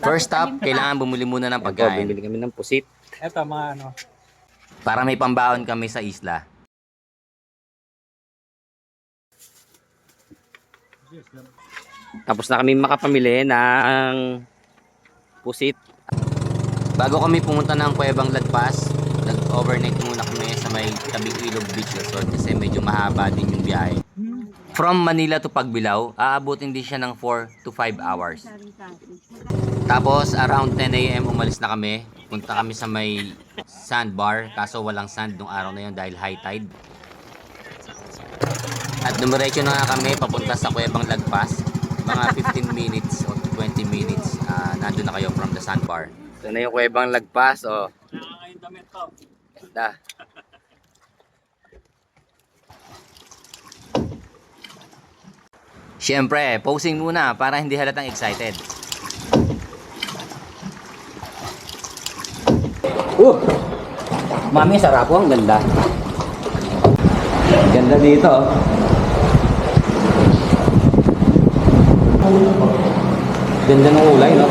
First stop, kailangan bumili muna ng pagkain. Bumili kami ng pusit. Eto mga ano. Para may pambaon kami sa isla. Tapos na kami makapamili ng pusit. Bago kami pumunta ng Cuevang Lagpas, nag-overnight muna kami sa may tabing Ilog Beach Resort kasi medyo mahaba din yung biyahe. From Manila to Pagbilao, aabutin din siya ng 4 to 5 hours. Tapos around 10 AM umalis na kami. Punta kami sa may sandbar, kaso walang sand nung araw na yun dahil high tide. At dumiretso na nga kami papunta sa Cuevang Lagpas. Mga 15 minutes o 20 minutes, nandun na kayo from the sandbar. Ito na yung Cuevang Lagpas. Oh. Nakakain damit to. Ganda. Siyempre, posing muna para hindi halatang excited. Mami, sarap po. Ang ganda. Ganda dito. Ganda ng ulay, no?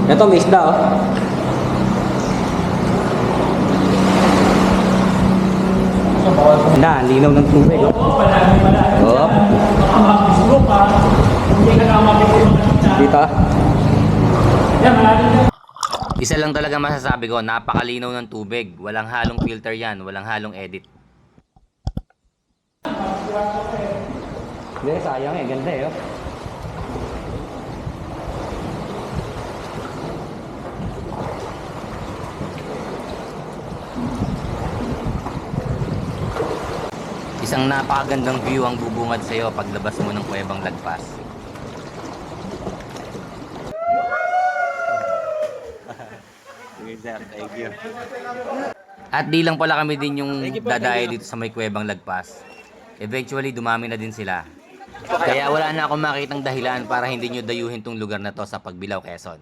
Ito, may isda, oh. Ganda, ang linaw ng tubig, oh. Oh. Dito. Isa lang talaga masasabi ko, napakalinaw ng tubig. Walang halong filter yan, walang halong edit. Hindi, sayang eh. Ganda eh, oh. Isang napakagandang view ang bubungad sa iyo paglabas mo ng Cuevang Lagpas. Thank you. At di lang pala kami din yung dadayo dito sa may Cuevang Lagpas. Eventually, dumami na din sila. Kaya wala na akong makitang dahilan para hindi nyo dayuhin tong lugar na to sa Pagbilao, Quezon.